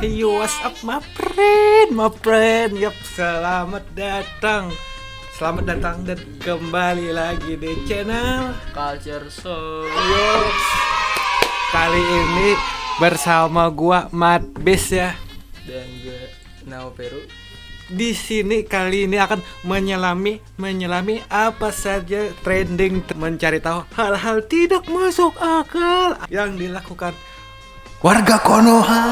Hey, what's up my friend. Yap, selamat datang dan kembali lagi di channel Culture Show. Yes. Kali ini bersama gua Mat Bes ya. Dan gue Nao Peru. Di sini kali ini akan menyelami apa saja trending, mencari tahu hal-hal tidak masuk akal yang dilakukan warga Konoha.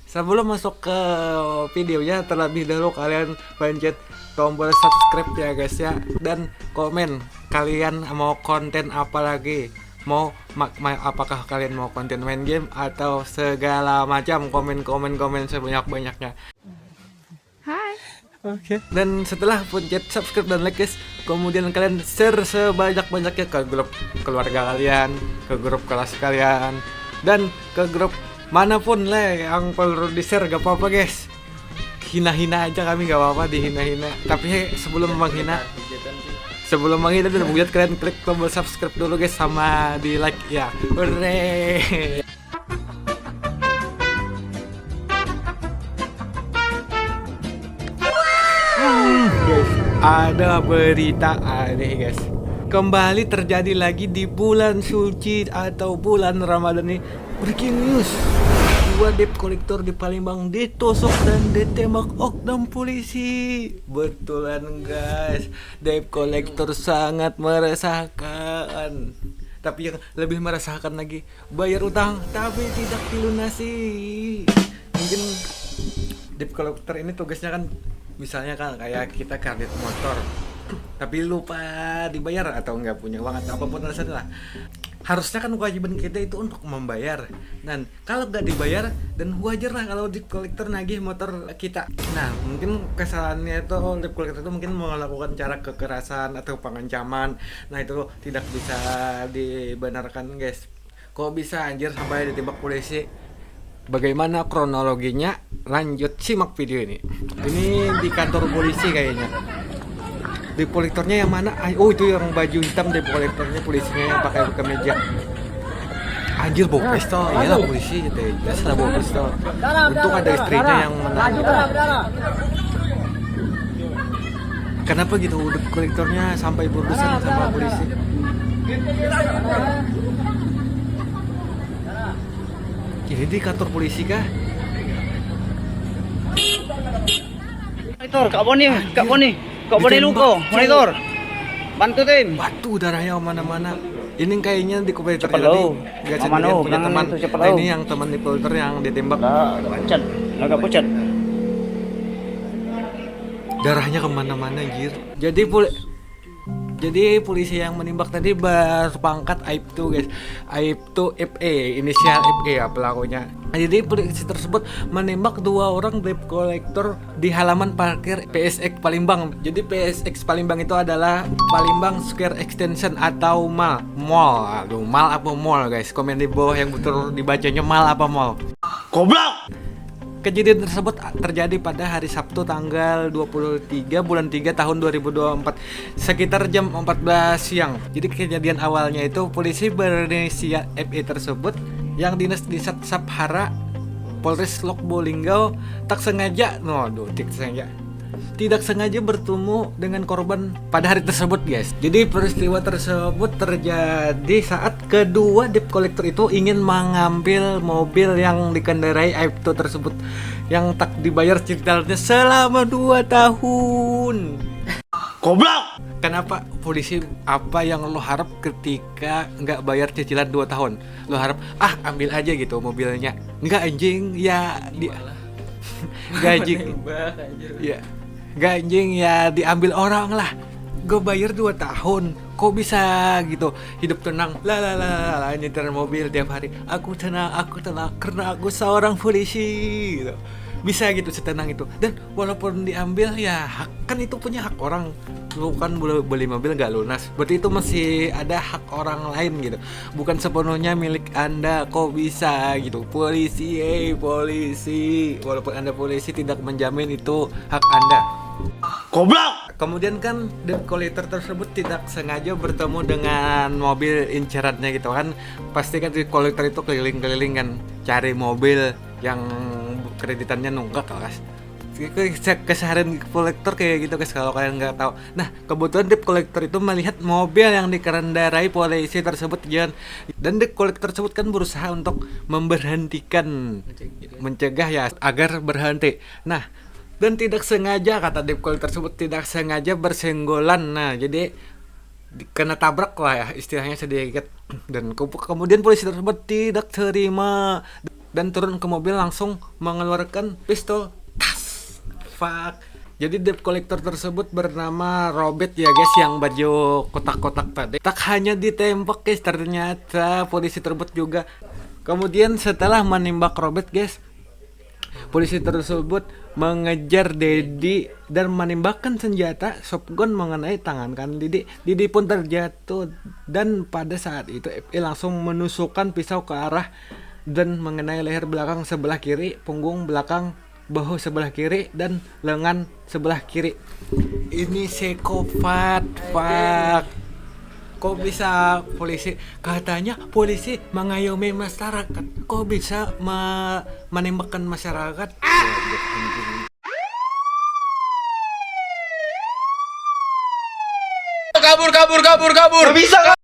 Sebelum masuk ke videonya, terlebih dahulu kalian pencet tombol subscribe ya guys ya, dan komen kalian mau konten apa lagi, apakah kalian mau konten main game atau segala macam, komen sebanyak-banyaknya. Hai. Oke. Dan setelah pencet subscribe dan like guys, kemudian kalian share sebanyak-banyaknya ke grup keluarga kalian, ke grup kelas kalian, dan ke grup manapun lah yang perlu di-share, gak apa-apa guys. Hina-hina aja kami, gak apa-apa dihina-hina. Tapi sebelum menghina dan menghujat, kalian klik tombol subscribe dulu guys, sama di like ya. Hore. Guys, ada berita aneh guys. Kembali terjadi lagi di bulan suci atau bulan Ramadan ini. Breaking news, 2 debt collector di Palembang ditusuk dan ditembak oknum polisi. Betulan guys, debt collector sangat meresahkan. Tapi yang lebih meresahkan lagi, bayar utang tapi tidak dilunasi. Mungkin debt collector ini tugasnya kan, misalnya kan kayak kita kredit motor tapi lupa dibayar atau nggak punya uang atau apapun alasannya lah, harusnya kan kewajiban kita itu untuk membayar. Dan kalau nggak dibayar, dan wajar lah kalau debt collector nagih motor kita. Nah, mungkin kesalahannya itu debt collector itu mungkin melakukan cara kekerasan atau pengancaman. Nah, itu tidak bisa dibenarkan guys. Kok bisa anjir sampai ditembak polisi? Bagaimana kronologinya? Lanjut simak video ini. Ini di kantor polisi kayaknya. Debt collectornya yang mana? Oh, itu yang baju hitam debt collectornya, polisinya yang pakai kemeja. Anjir, bawa pistol. Iyalah polisi gitu. Jelas lah bawa pistol. Untung ada istrinya yang menang. Kenapa gitu debt collectornya sampai berurusan sama polisi? Ini di kantor polisi kah? Monitor, Kak Boni luko, monitor. Bantu tim. Batu darahnya mana-mana. Ini kayaknya di kompetitor Cepet tadi. lo. Gak Mama sendirian, lo, punya jangan teman. itu, cepet Nah, lo. ini yang teman di kompetitor yang ditembak. Agak pucat. Darahnya kemana-mana anjir. Jadi polisi yang menembak tadi berpangkat Aibtu guys. Aibtu FE, inisial FE ya pelakunya. Jadi polisi tersebut menembak 2 orang debt collector di halaman parkir PSX Palembang. Jadi PSX Palembang itu adalah Palembang Square Extension atau mall. Aduh, mall apa mall guys? Komen di bawah yang betul dibacanya mall apa mall. Goblok. Kejadian tersebut terjadi pada hari Sabtu tanggal 23 bulan 3 tahun 2024 sekitar jam 14 siang. Jadi kejadian awalnya itu polisi berinisial FE tersebut yang dinas di Sabhara Polres Lok-Bolinggau tidak sengaja bertemu dengan korban pada hari tersebut guys. Jadi peristiwa tersebut terjadi saat kedua debt collector itu ingin mengambil mobil yang dikendarai Aibtu tersebut yang tak dibayar cicilannya selama 2 tahun. Goblok. Kenapa polisi, apa yang lo harap ketika nggak bayar cicilan 2 tahun? Lo harap ambil aja gitu mobilnya? Nggak anjing ya gajing. Ya. Ganjing ya diambil orang lah. Gue bayar 2 tahun, kok bisa gitu hidup tenang lah nyetir mobil tiap hari. Aku tenang karena aku seorang polisi gitu. Bisa gitu setenang itu. Dan walaupun diambil ya kan itu punya hak orang. Lu kan beli mobil gak lunas, berarti itu masih ada hak orang lain gitu, bukan sepenuhnya milik Anda. Kok bisa gitu? Polisi, polisi, walaupun Anda polisi tidak menjamin itu hak Anda. Goblok. kemudian kan debt collector tersebut tidak sengaja bertemu dengan mobil incerannya gitu kan. Pasti kan debt collector itu keliling-keliling kan cari mobil yang kreditannya nunggak guys. Keseharian kolektor kayak gitu guys kalau kalian nggak tahu. Nah kebetulan debt collector itu melihat mobil yang dikendarai polisi tersebut dan debt collector tersebut kan berusaha untuk memberhentikan, mencegah ya agar berhenti. Nah dan tidak sengaja, kata debt collector tersebut, tidak sengaja bersenggolan. Nah jadi kena tabrak lah ya istilahnya sedikit. Dan kemudian polisi tersebut tidak terima dan turun ke mobil langsung mengeluarkan pistol. Fuck. Jadi debt collector tersebut bernama Robert ya guys, yang baju kotak-kotak tadi. Tak hanya ditembak guys, ternyata polisi tersebut juga. Kemudian setelah menembak Robert guys, polisi tersebut mengejar Dedi dan menembakkan senjata shotgun mengenai tangan kan Didi. Didi pun terjatuh dan pada saat itu FI langsung menusukkan pisau ke arah dan mengenai leher belakang sebelah kiri, punggung belakang, bahu sebelah kiri, dan lengan sebelah kiri. Ini psikopat, pak. Kok bisa polisi, katanya polisi mengayomi masyarakat, kok bisa menembakkan masyarakat? Kabur. Gak bisa kan?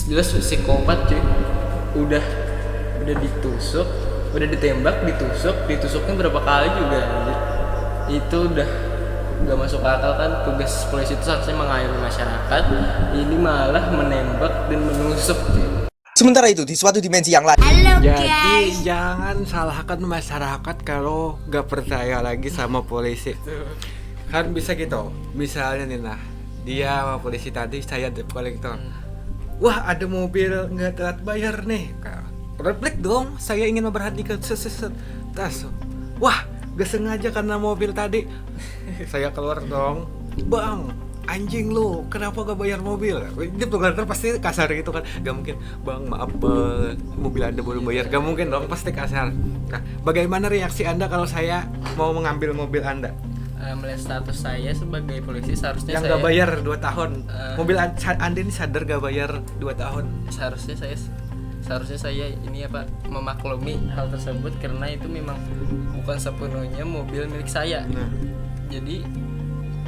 Jelas psikopat cuy. Udah ditusuk, udah ditembak, ditusuknya berapa kali juga anjir. Itu udah gak masuk akal kan. Tugas polisi itu seharusnya mengayomi masyarakat, ini malah menembak dan menusuk cuy. Sementara itu di suatu dimensi yang lain. Jadi jangan salahkan masyarakat kalau gak percaya lagi sama polisi. Kan bisa gitu. Misalnya nih nah, dia sama polisi tadi, saya debt collector. Wah ada mobil nggak telat bayar nih. Refleks dong, saya ingin memperhatikan tas. Wah gak sengaja karena mobil tadi. Saya keluar dong. Bang, anjing lu, kenapa gak bayar mobil? Dia pelanggar pasti kasar gitu kan. Gak mungkin, bang maaf mobil anda belum bayar. Gak mungkin dong, pasti kasar. Nah bagaimana reaksi anda kalau saya mau mengambil mobil anda? Melihat status saya sebagai polisi seharusnya yang saya gak bayar 2 tahun. Mobil anda ini sadar gak bayar 2 tahun. Seharusnya saya ini apa, memaklumi hal tersebut karena itu memang bukan sepenuhnya mobil milik saya. Nah. Jadi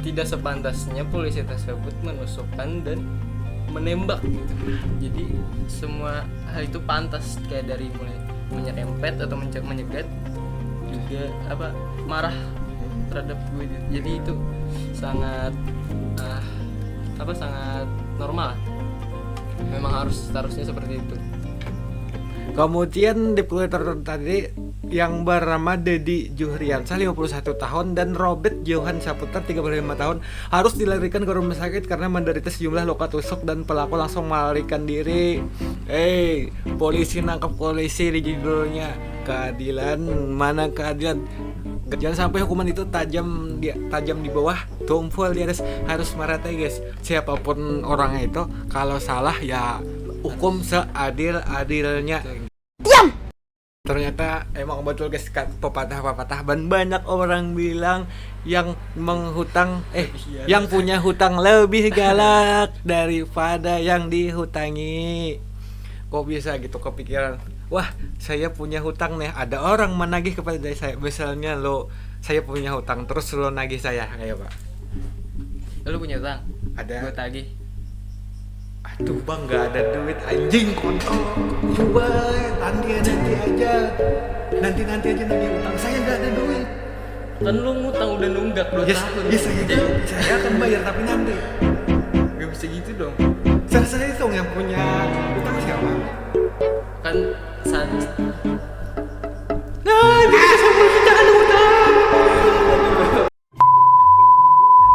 tidak sepantasnya polisi tersebut menusukkan dan menembak gitu. Jadi semua hal itu pantas, kayak dari mulai menyerempet atau menyegat juga apa marah terhadap gue. Jadi itu sangat sangat normal. Memang seharusnya seperti itu. Kemudian deployator tadi yang bernama Dedi Juhriansah 51 tahun dan Robert Johan Saputra 35 tahun harus dilarikan ke rumah sakit karena menderita sejumlah luka tusuk dan pelaku langsung melarikan diri. Polisi nangkap polisi di judulnya. Keadilan, mana keadilan? Jangan sampai hukuman itu tajam di bawah, tumpul di atas, harus merata guys. Siapapun orangnya itu, kalau salah ya hukum seadil-adilnya. Diam. Ternyata emang betul guys, pepatah dan banyak orang bilang yang yang punya hutang lebih galak daripada yang dihutangi. Kok bisa gitu kepikiran? Wah, saya punya hutang nih. Ada orang menagih kepada saya. Misalnya saya punya hutang terus lo nagih saya, kayak Pak. Lo punya hutang? Ada. Gue tagih. Aduh bang, gak ada duit anjing kontol. Coba nanti aja. Nanti aja nagih hutang. Saya gak ada duit. Kan lo ngutang udah nunggak 2 tahun. Saya akan bayar tapi nanti. Gak bisa gitu dong. Saya dong yang punya hutang siapa? Kan saat jangan hutang.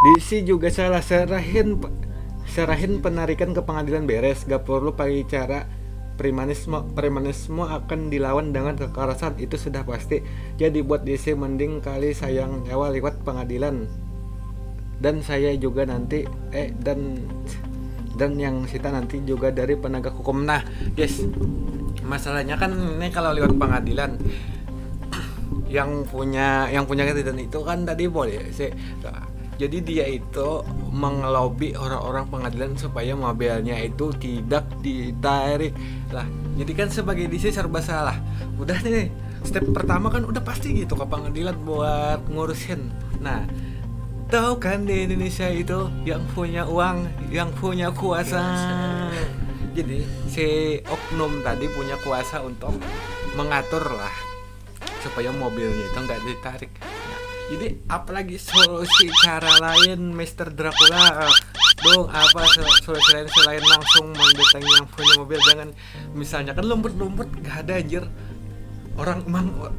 DC juga salah serahin penarikan ke pengadilan beres, gak perlu pakai cara premanisme akan dilawan dengan kekerasan, itu sudah pasti. Jadi buat DC mending kali sayang nyawa lewat pengadilan. Dan saya juga nanti dan yang sita nanti juga dari penegak hukum. Nah guys, masalahnya kan ini kalau lewat pengadilan yang punya kejadian itu kan tadi boleh sih. Jadi dia itu mengelobi orang-orang pengadilan supaya mobilnya itu tidak ditarik lah. Jadi kan sebagai DC serba salah. Udah nih, step pertama kan udah pasti gitu ke pengadilan buat ngurusin. Nah, tahu kan di Indonesia itu yang punya uang, yang punya kuasa. Jadi si oknum tadi punya kuasa untuk mengatur lah supaya mobilnya itu nggak ditarik. Jadi apalagi solusi cara lain Mr. Dracula dong, apa solusi lain selain langsung mendatangi yang punya mobil. Jangan misalnya kan lembut gak ada anjir. Orang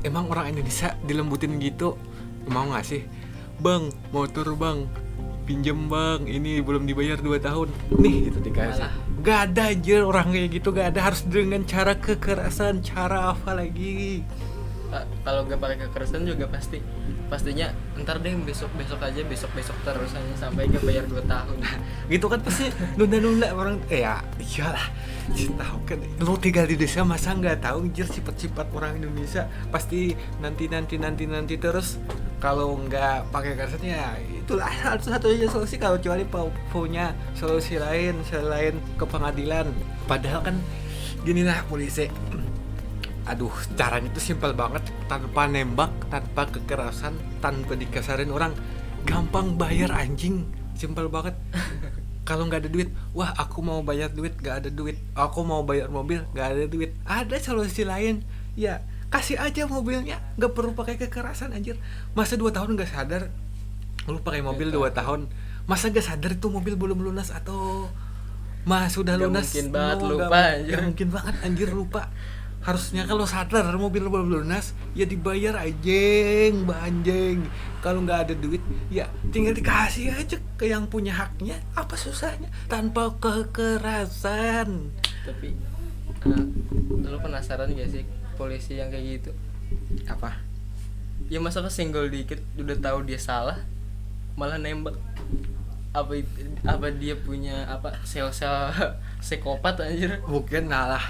emang orang Indonesia dilembutin gitu. Mau gak sih? Bang, motor bang, pinjem bang, ini belum dibayar 2 tahun nih, itu dikasih. Gak ada anjir orang kayak gitu, gak ada. Harus dengan cara kekerasan. Cara apa lagi? Kalau gak pakai kekerasan juga pastinya ntar deh besok aja terus aja sampai gak bayar 2 tahun. Gitu kan pasti nunda orang. Ya iyalah, tahu kan lu tinggal di desa masa nggak tahu anjir sifat-sifat orang Indonesia. Pasti nanti terus. Kalau nggak pakai kekerasan ya itulah satu-satunya solusi. Kalau kecuali punya solusi lain selain ke pengadilan. Padahal kan gini lah polisi, aduh caranya itu simpel banget, tanpa nembak, tanpa kekerasan, tanpa dikasarin orang, gampang bayar anjing, simpel banget. Kalau nggak ada duit, wah aku mau bayar duit, nggak ada duit. Aku mau bayar mobil, nggak ada duit. Ada solusi lain, ya kasih aja mobilnya, nggak perlu pakai kekerasan anjir. Masa 2 tahun nggak sadar, lu pakai mobil 2 tahun, masa nggak sadar itu mobil belum lunas atau sudah lunas? Mungkin banget lupa anjir. Gak mungkin banget anjir lupa. Harusnya kalau sadar mobil belum lunas ya dibayar anjing. Kalau nggak ada duit ya tinggal dikasih aja ke yang punya haknya. Apa susahnya tanpa kekerasan? Tapi lu penasaran gak sih polisi yang kayak gitu? Apa? Ya masa kesenggol dikit udah tahu dia salah malah nembak. Apa dia punya sel-sel psikopat anjir? Mungkin lah.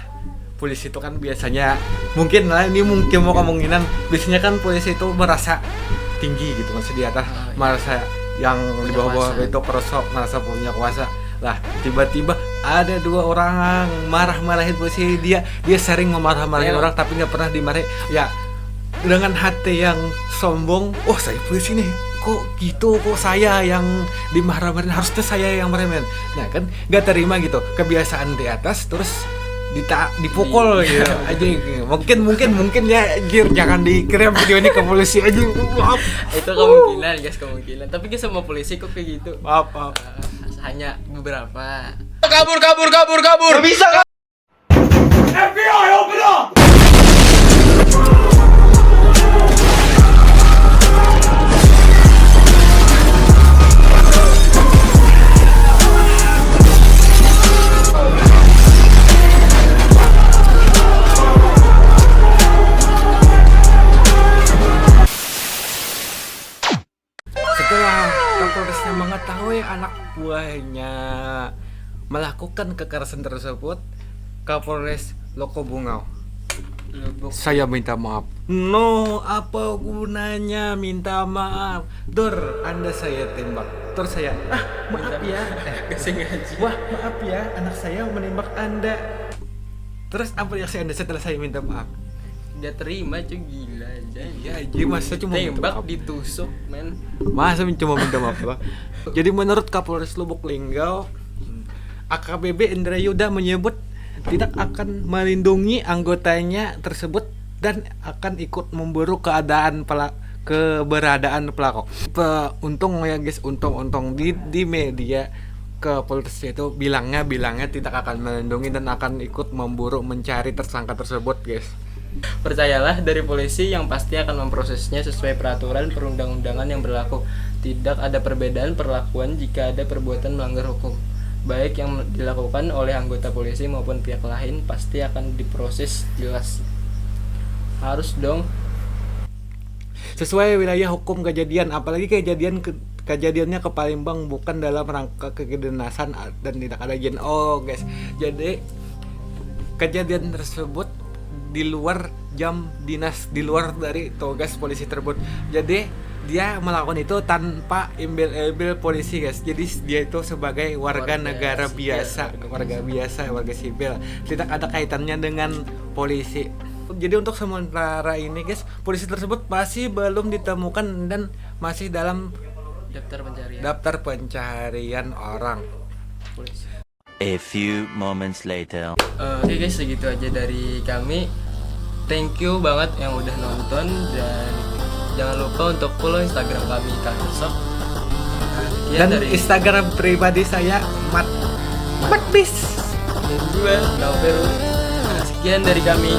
Polisi itu kan biasanya mungkin mau kemungkinan biasanya kan polisi itu merasa tinggi gitu, masih di atas, merasa yang di bawah itu merasa punya kuasa lah. Tiba-tiba ada 2 orang marah-marahin polisi, dia sering memarah-marahin orang tapi nggak pernah dimarahin ya, dengan hati yang sombong. Oh saya polisi nih, kok gitu, kok saya yang dimarah-marahin, harusnya saya yang marahin. Nah kan nggak terima gitu, kebiasaan di atas terus dipukul gitu aja. Mungkin ya Gir, jangan dikirim video ini ke polisi aja. Maaf. Itu kemungkinan. Tapi guys, sama polisi kok kayak gitu. Maaf. Hanya beberapa. Kabur. Bisa kan? FBI, open up! Setelah Kapolresnya mengetahui anak buahnya melakukan kekerasan tersebut, Kapolres Loko Bungau, saya minta maaf. No, apa gunanya minta maaf? Dor, Anda saya tembak. Terus saya, maaf ya. Wah, maaf ya, anak saya menembak Anda. Terus apa reaksi Anda setelah saya minta maaf? Gak terima cuy, gila aja. Iya, jadi masa cuma minta tembak maaf. ditusuk men. Masa cuma minta maaf lah. Jadi menurut Kapolres Lubuk Linggau, AKBP Indra Yuda menyebut tidak akan melindungi anggotanya tersebut dan akan ikut memburu keberadaan pelaku. Untung ya guys, untung di media Kapolres itu bilangnya tidak akan melindungi dan akan ikut memburu mencari tersangka tersebut guys. Percayalah, dari polisi yang pasti akan memprosesnya sesuai peraturan perundang-undangan yang berlaku. Tidak ada perbedaan perlakuan jika ada perbuatan melanggar hukum, baik yang dilakukan oleh anggota polisi maupun pihak lain, pasti akan diproses jelas. Harus dong sesuai wilayah hukum kejadian, apalagi kejadian kejadiannya ke Palembang bukan dalam rangka kedinasan dan tidak ada izin. Oh guys, jadi kejadian tersebut di luar jam dinas, di luar dari tugas polisi tersebut. Jadi dia melakukan itu tanpa imbel-imbel polisi guys. Jadi dia itu sebagai warga negara sipil, biasa, warga sipil, tidak ada kaitannya dengan polisi. Jadi untuk sementara ini guys, polisi tersebut masih belum ditemukan dan masih dalam daftar pencarian orang polisi. A few moments later. Oke guys, segitu aja dari kami. Thank you banget yang udah nonton, dan jangan lupa untuk follow Instagram kami Kahirsok. dan Instagram pribadi saya Matbis. Dan gue Nauferu. Sekian dari kami.